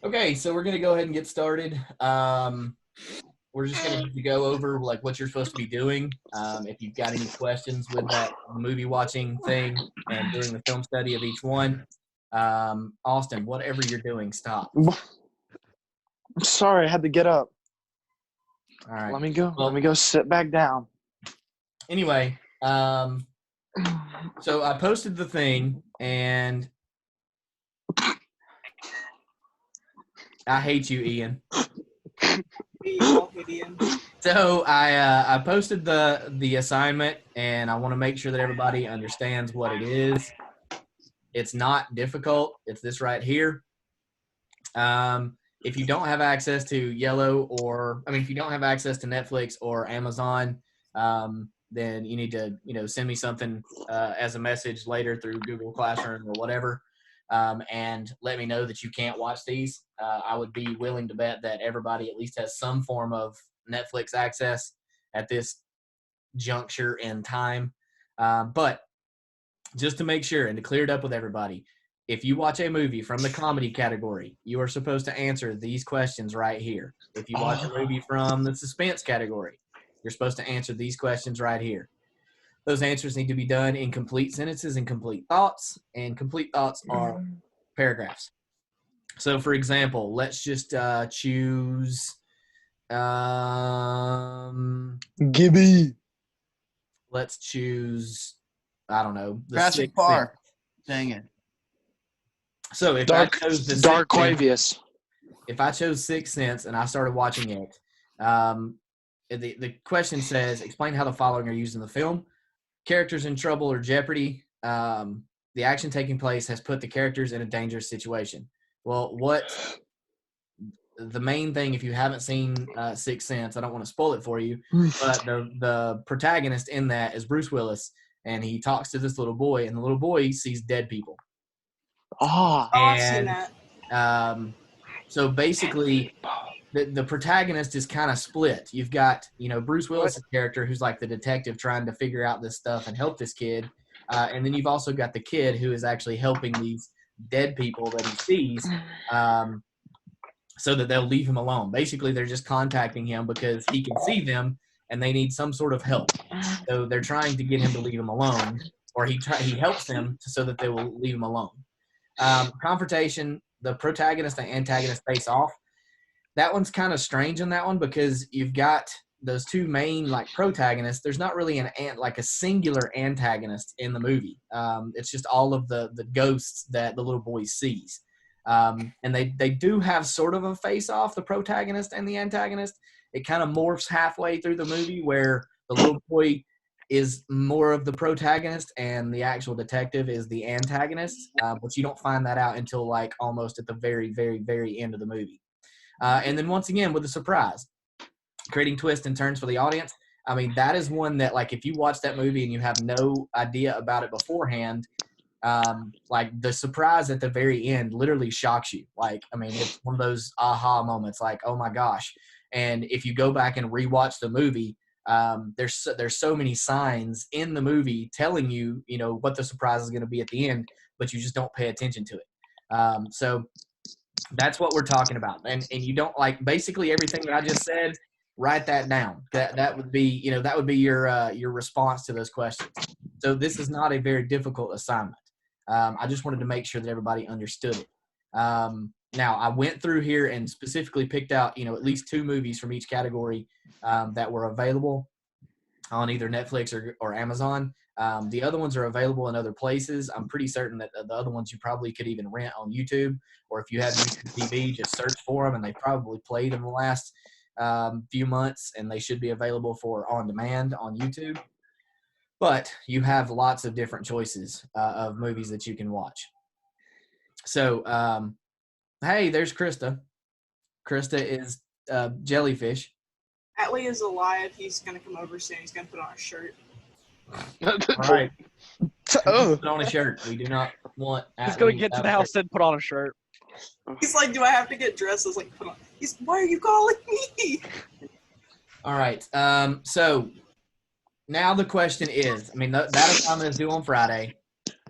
Okay, so we're gonna go ahead and get started. We're just gonna go over like what you're supposed to be doing. If you've got any questions with that movie watching thing and during the film study of each one, Austin, whatever you're doing, stop. I'm sorry, I had to get up. All right. Let me go. Well, Let me go sit back down. anyway, so I posted the thing, and I hate you, Ian. So I posted the assignment, and I want to make sure that everybody understands what it is. It's not difficult. It's this right here. If you don't have access to Yellow, if you don't have access to Netflix or Amazon, then you need to send me something as a message later through Google Classroom or whatever, and let me know that you can't watch these. I would be willing to bet that everybody at least has some form of Netflix access at this juncture in time. But just to make sure and to clear it up with everybody, if you watch a movie from the comedy category, you are supposed to answer these questions right here. If you watch a movie from the suspense category, you're supposed to answer these questions right here. Those answers need to be done in complete sentences and complete thoughts, and complete thoughts are paragraphs. So, for example, let's just choose Gibby. let's choose, I don't know, the Jurassic Park. Dang it. So if Dark I chose the Dark Sixth Sense, Quavius. if I chose Sixth Sense and I started watching it, the question says, explain how the following are used in the film. Characters in trouble or jeopardy. The action taking place has put the characters in a dangerous situation. Well, the main thing, if you haven't seen Sixth Sense, I don't want to spoil it for you, but the protagonist in that is Bruce Willis, and he talks to this little boy, and the little boy sees dead people. I've seen that. So basically, the protagonist is kind of split. You've got, Bruce Willis' character, who's like the detective trying to figure out this stuff and help this kid. And then you've also got the kid who is actually helping these dead people that he sees, so that they'll leave him alone. Basically, they're just contacting him because he can see them and they need some sort of help. So they're trying to get him to leave him alone, or he helps them so that they will leave him alone. Confrontation, the protagonist and antagonist face off. That one's kind of strange in that one because you've got those two main protagonists. There's not really a singular antagonist in the movie. It's just all of the ghosts that the little boy sees. And they do have sort of a face off, the protagonist and the antagonist. It kind of morphs halfway through the movie where the little boy is more of the protagonist and the actual detective is the antagonist, but you don't find that out until almost at the very, very, very end of the movie. And then once again, with a surprise, creating twists and turns for the audience. I mean, that is one that if you watch that movie and you have no idea about it beforehand, the surprise at the very end literally shocks you. It's one of those aha moments, oh my gosh. And if you go back and rewatch the movie, there's so many signs in the movie telling you, what the surprise is going to be at the end, but you just don't pay attention to it. So that's what we're talking about. And you don't basically everything that I just said, write that down. That would be, that would be your response to those questions. So this is not a very difficult assignment. I just wanted to make sure that everybody understood it. Now, I went through here and specifically picked out, at least 2 movies from each category that were available on either Netflix or Amazon. The other ones are available in other places. I'm pretty certain that the other ones you probably could even rent on YouTube, or if you have YouTube TV, just search for them, and they probably played in the last few months, and they should be available for on demand on YouTube. But you have lots of different choices of movies that you can watch. So, hey, there's Krista. Krista is Jellyfish. Atlee is alive. He's going to come over soon. He's going to put on a shirt. All right. Put on a shirt. We do not want Atlee. He's going to get to the house and put on a shirt. He's like, do I have to get dressed? I was like, put on. Why are you calling me? All right. So now the question is, that assignment is due on Friday.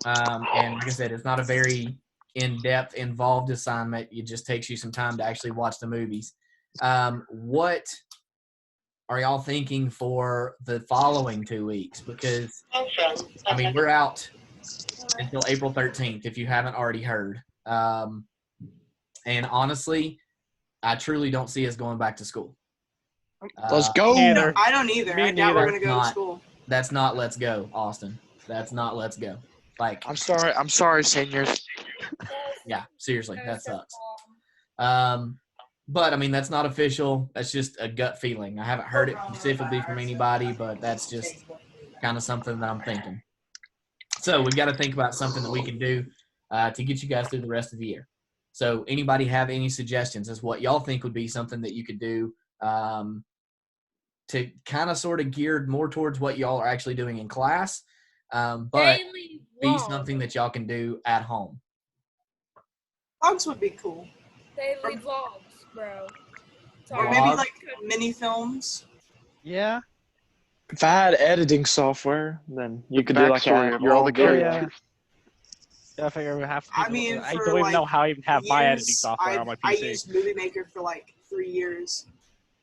And like I said, it's not a very in-depth, involved assignment. It just takes you some time to actually watch the movies. What are y'all thinking for the following 2 weeks? Because, I mean, we're out until April 13th, if you haven't already heard. And honestly, I truly don't see us going back to school. Let's go. No, I don't either. Me I doubt we're neither. gonna go to school. That's not let's go, Austin. That's not let's go. Like, I'm sorry, seniors. yeah, seriously, that sucks. But I mean, that's not official. That's just a gut feeling. I haven't heard it specifically from anybody, but that's just kind of something that I'm thinking. So we've got to think about something that we can do to get you guys through the rest of the year. So anybody have any suggestions as what y'all think would be something that you could do to kind of sort of geared more towards what y'all are actually doing in class, but be something that y'all can do at home? Vlogs would be cool. Daily vlogs, bro. Or maybe like mini films. Yeah. If I had editing software, then you could do like backstory of your all own the video. characters. Yeah, I figure we have to. I mean, I for, don't even like, know how I even have my editing years, software on my I PC. used Movie Maker for like 3 years.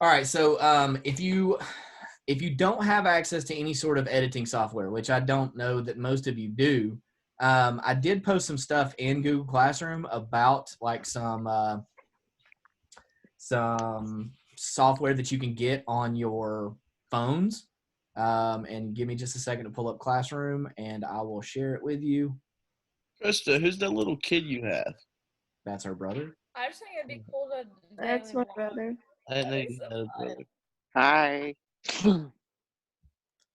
All right, so if you don't have access to any sort of editing software, which I don't know that most of you do, I did post some stuff in Google Classroom about like some software that you can get on your phones. And give me just a second to pull up Classroom, and I will share it with you. Krista, who's that little kid you have? That's our brother. I just think it'd be cool to. That's my brother. I didn't know you had a brother. Hi.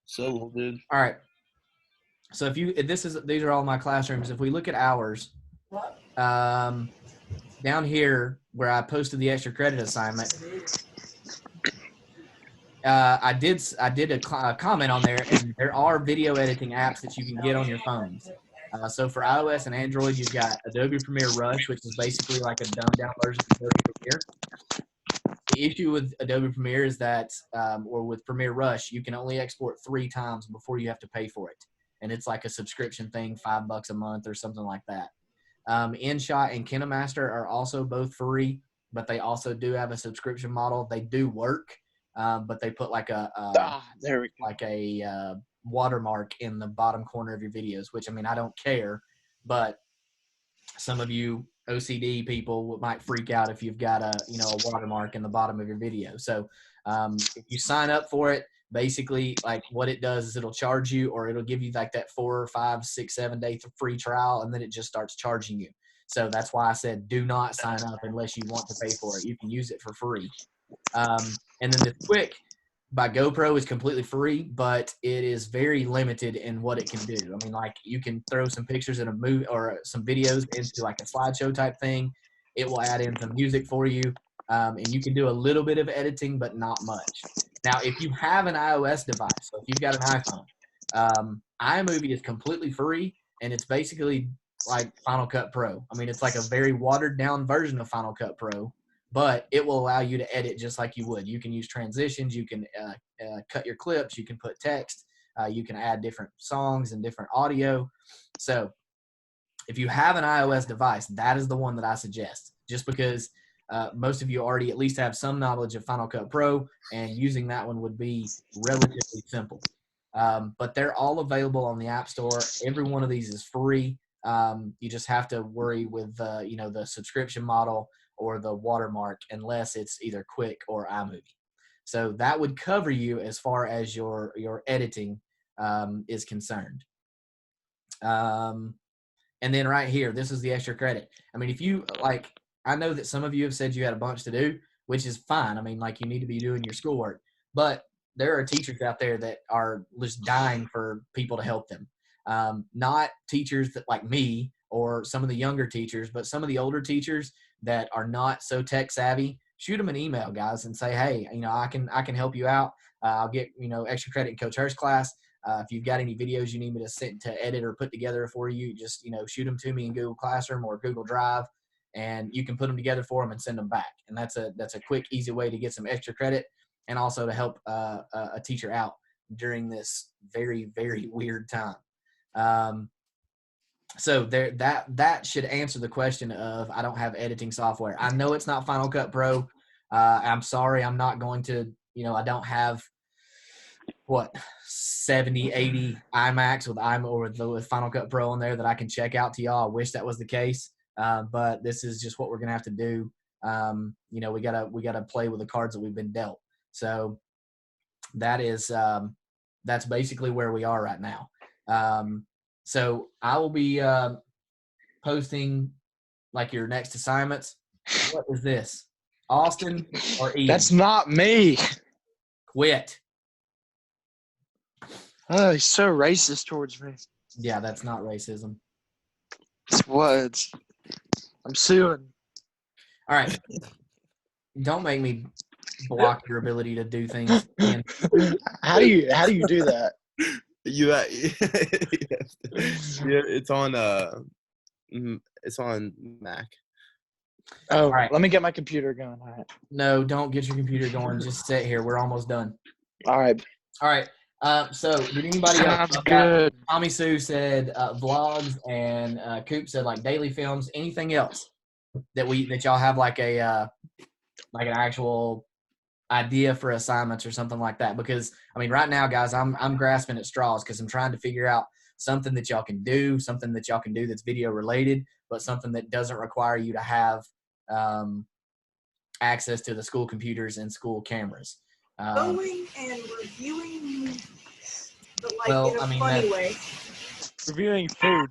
So little dude. All right. So these are all my classrooms. If we look at ours, down here where I posted the extra credit assignment, I did a comment on there, and there are video editing apps that you can get on your phones. So for iOS and Android, you've got Adobe Premiere Rush, which is basically like a dumbed down version of Adobe Premiere. The issue with Adobe Premiere is that, or with Premiere Rush, you can only export 3 times before you have to pay for it. And it's like a subscription thing, $5 a month or something like that. InShot and KineMaster are also both free, but they also do have a subscription model. They do work, but they put like a there we go. like a watermark in the bottom corner of your videos, which, I mean, I don't care, but some of you OCD people might freak out if you've got a watermark in the bottom of your video. So if you sign up for it, basically like what it does is it'll charge you, or it'll give you like that 4, 5, 6, 7 day free trial, and then it just starts charging you. So that's why I said do not sign up unless you want to pay for it. You can use it for free. And then the Quick by GoPro is completely free, but it is very limited in what it can do. I mean, like, you can throw some pictures in a movie or some videos into like a slideshow type thing. It will add in some music for you, and you can do a little bit of editing, but not much. Now, if you have an iOS device, so if you've got an iPhone, iMovie is completely free, and it's basically like Final Cut Pro. I mean, it's like a very watered down version of Final Cut Pro, but it will allow you to edit just like you would. You can use transitions. You can cut your clips. You can put text. You can add different songs and different audio. So if you have an iOS device, that is the one that I suggest, just because most of you already at least have some knowledge of Final Cut Pro, and using that one would be relatively simple. But they're all available on the App Store. Every one of these is free. You just have to worry with the subscription model or the watermark, unless it's either Quick or iMovie. So that would cover you as far as your editing is concerned. And then right here, this is the extra credit. I mean, if you like, I know that some of you have said you had a bunch to do, which is fine. I mean, like, you need to be doing your schoolwork, but there are teachers out there that are just dying for people to help them. Not teachers that like me or some of the younger teachers, but some of the older teachers that are not so tech savvy. Shoot them an email, guys, and say, hey, I can help you out. I'll get extra credit in Coach Hurst class. If you've got any videos you need me to edit or put together for you, just shoot them to me in Google Classroom or Google Drive, and you can put them together for them and send them back. And that's a quick, easy way to get some extra credit, and also to help a teacher out during this very, very weird time. So there, that should answer the question of I don't have editing software. I know it's not Final Cut Pro. I'm sorry, I'm not going to. I don't have 70, 80 iMacs with Final Cut Pro on there that I can check out to y'all. I wish that was the case, but this is just what we're gonna have to do. We gotta play with the cards that we've been dealt. So that's basically where we are right now. So I will be posting like your next assignments. What is this? Austin or Ian? That's not me. Quit. Oh, he's so racist towards me. Yeah, that's not racism. It's what? I'm suing. All right. Don't make me block your ability to do things. Ian. How do you do that? Yeah, it's on Mac. Oh, right. Let me get my computer going. All right. No, don't get your computer going. Just sit here. We're almost done. All right. All right. So did anybody else? Sounds good. Tommy Sue said vlogs, and Coop said like daily films. Anything else that y'all have like an actual idea for assignments or something like that? Because I mean, right now, guys, I'm grasping at straws because I'm trying to figure out something that y'all can do, that's video related, but something that doesn't require you to have access to the school computers and school cameras. Going and reviewing, but like Well, in a I mean, funny that- way. Reviewing food.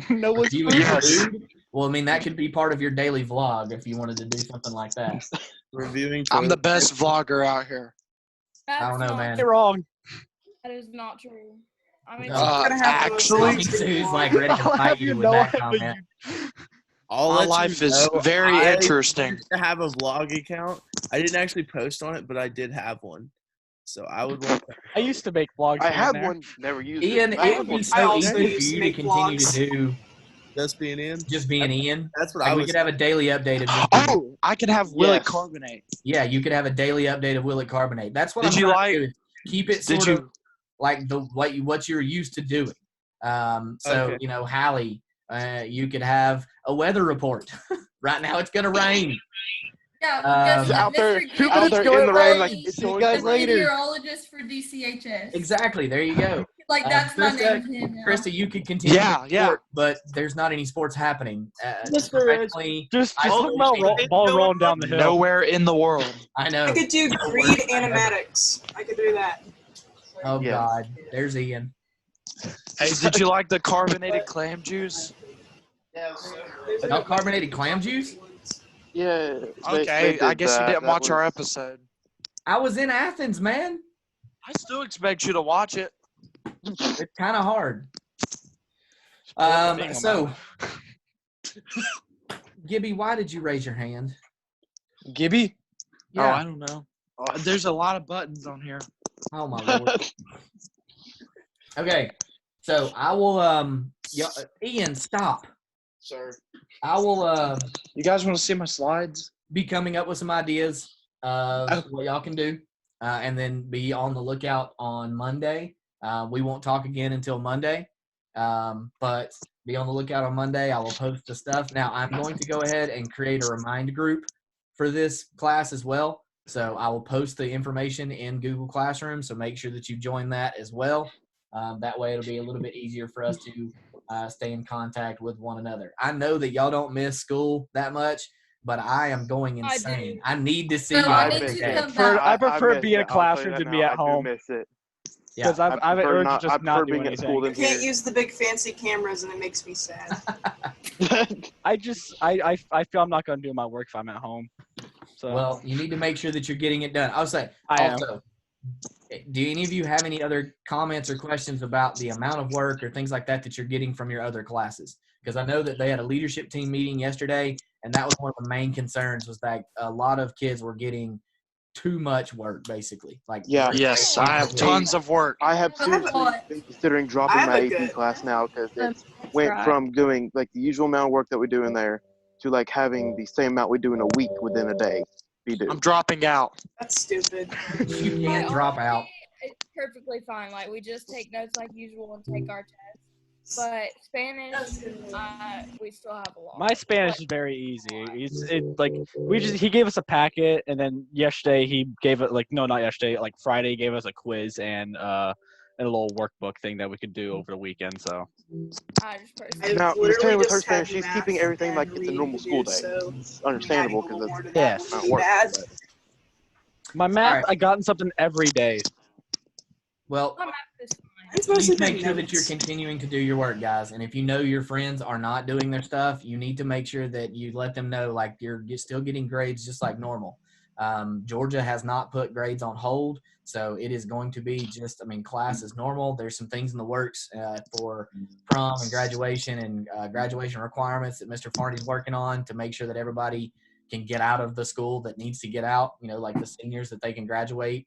No one's Reviewing Yes. food? Well, I mean, that could be part of your daily vlog if you wanted to do something like that. Reviewing. I'm the toilet best vlogger out here. That's I don't know, not, man. You're wrong. That is not true. I mean, No. Gonna have the most Actually, Tommy interesting Sue's vlog. like ready to I'll fight have you you with know that it, but comment. I'll My let you life is know, very I interesting. used to have a vlog account. I didn't actually post on it, but I did have one. So I would want to. I used to make vlogs. I here had and there. one, never used Ian, it. it would be I so also easy for used to you to make continue vlogs. to do Just being in. just being Ian. That's what Like I we was. could have a daily update of just being, Oh, I could have Willet Yes. Carbonate. yeah, you could have a daily update of Willet Carbonate. That's what Did I'm you trying like- to do. Is keep it Did sort you? of like what you're used to doing. So Okay. Hallie, you could have a weather report. Right now it's gonna rain. yeah, Um, Out there, Mr. out there in the rain, like Green, it's See you always guys rain. later. meteorologist for DCHS. Exactly. There you go. Like that's my Krista, name to him now. Krista, you could continue. Yeah, with yeah. sport, but there's not any sports happening. Mr. Professionally, Just I talk about appreciate it. ball rolling down the hill. Nowhere in the world. I know. I could do greed animatics. I could do that. Oh Yes. God, there's Ian. Hey, did you like the carbonated clam juice? Not carbonated clam juice. Yeah. Okay, I guess you didn't watch our episode. I was in Athens, man. I still expect you to watch it. It's kind of hard. Thing So, Gibby, why did you raise your hand? Gibby? Oh, Yeah. I don't know. There's a lot of buttons on here. Oh my lord. Okay, so I will. Ian, stop. Sir. I will You guys want to see my slides? be coming up with some ideas of Oh. what y'all can do, and then be on the lookout on Monday. We won't talk again until Monday, but be on the lookout on Monday. I will post the stuff. Now, I'm going to go ahead and create a remind group for this class as well. So I will post the information in Google Classroom, so make sure that you join that as well. That way it'll be a little bit easier for us to stay in contact with one another. I know that y'all don't miss school that much, but I am going I insane. do. I need to see No, y'all I every need to day. come back. I prefer miss being in a it. I'll tell you classroom that than be now. at I do home. miss it. Yeah. Because I have an prefer urge to not- just I not prefer do being at school anything. than You can't here. use the big fancy cameras, and it makes me sad. I feel I'm not going to do my work if I'm at home. So Well, you need to make sure that you're getting it done. I'll say I am. also, do any of you have any other comments or questions about the amount of work or things like that that you're getting from your other classes? Because I know that they had a leadership team meeting yesterday, and that was one of the main concerns, was that a lot of kids were getting too much work, basically. Like, Yeah. Yes, I have tons of work. I have I seriously want- been considering I dropping have my a AP good- class now because it went from doing like the usual amount of work that we do in there to like having the same amount we do in a week within a day. Be due. I'm dropping out. That's stupid. You But can't drop out. honestly, it's perfectly fine. Like we just take notes like usual and take our tests. but Spanish, we still have a lot. My Spanish is very easy. He gave us a packet, and then yesterday he gave it not yesterday, like Friday he gave us a quiz and a little workbook thing that we could do over the weekend. So I just personally. Now, literally Miss Taylor with her just had Spanish, she's math keeping everything like and it's a normal reading school to day. do, so It's understandable adding a because little more to Yes. that not would work. be bad. my math, Alright. I gotten something every day. Well, My math is fine. It's mostly please make been sure that you're notes. continuing to do your work, guys. And if you know your friends are not doing their stuff, you need to make sure that you let them know like you're still getting grades just like normal. Georgia has not put grades on hold, so it is going to be class is normal. There's some things in the works for prom and graduation graduation requirements that Mr. Farney's working on to make sure that everybody can get out of the school that needs to get out, like the seniors, that they can graduate.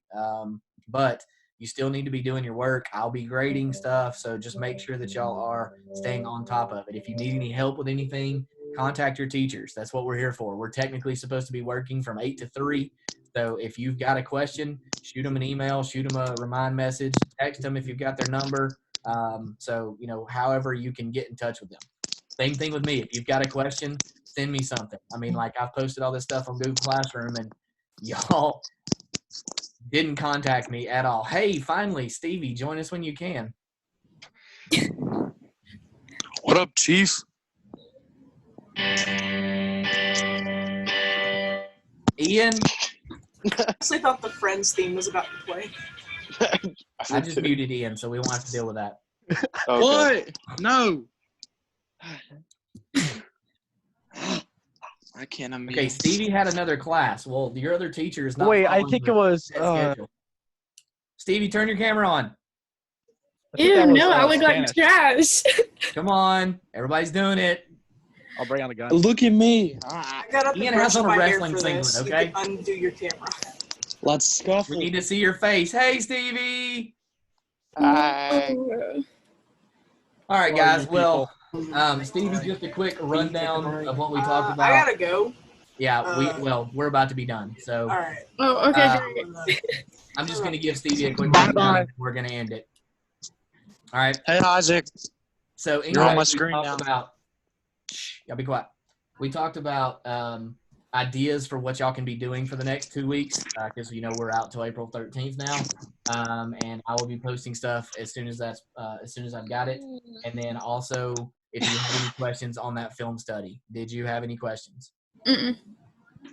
But you still need to be doing your work. I'll be grading stuff, so just make sure that y'all are staying on top of it. If you need any help with anything, contact your teachers. That's what we're here for. We're technically supposed to be working from 8 to 3. So if you've got a question, shoot them an email, shoot them a remind message, text them if you've got their number. However you can get in touch with them. Same thing with me. If you've got a question, send me something. I've posted all this stuff on Google Classroom, and y'all didn't contact me at all. Hey, finally, Stevie, join us when you can. What up, Chief? Ian, I honestly thought the Friends theme was about to play. I just muted Ian, so we won't have to deal with that. Okay. What? No. I can't unmute. Okay, Stevie had another class. Well, your other teacher is not. Wait, I following think the it was. set schedule. Stevie, turn your camera on. Ew, No, I look like trash. Come on, everybody's doing it. I'll bring on the gun. Look at me. I got up Ian and has brushed on a my hair wrestling for this. singlet, okay? You can undo your camera. Let's scuffle. We need to see your face. Hey, Stevie. Hi. All right, Who are guys. you Well, Stevie, just a quick rundown of what we talked about. I gotta go. Yeah, we're about to be done. So All right. Oh, okay, great. I'm just going to give Stevie a quick Bye-bye. rundown. We're going to end it. All right. Hey, Isaac. So You're on my we screen talked now. about. Y'all be quiet. We talked about ideas for what y'all can be doing for the next 2 weeks because we're out till April 13th now, and I will be posting stuff as soon as I've got it. And then also, if you have any questions on that film study, did you have any questions? Mm-mm.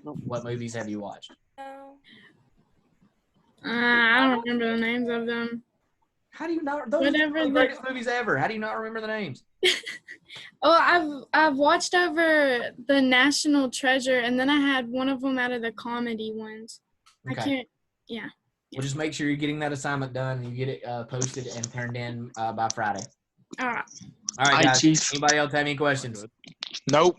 What movies have you watched? I don't remember the names of them. How do you not? Those Whatever are the the- greatest movies ever. How do you not remember the names? Oh, I've watched over the National Treasure, and then I had one of them out of the comedy ones. I Okay. can't. Yeah. Well, just make sure you're getting that assignment done and you get it posted and turned in by Friday. All right. All right, Hi, guys. Chief. Anybody else have any questions? Nope.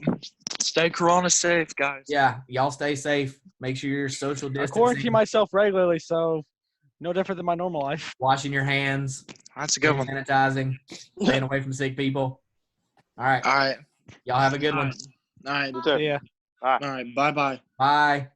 Stay corona safe, guys. Yeah, y'all stay safe. Make sure you're social I distancing, quarantine myself regularly, so no different than my normal life. washing your hands, That's a good one. sanitizing, staying away from sick people. All right. All right. Y'all have a good one. All right. You too. Yeah. All right. Bye-bye. Bye.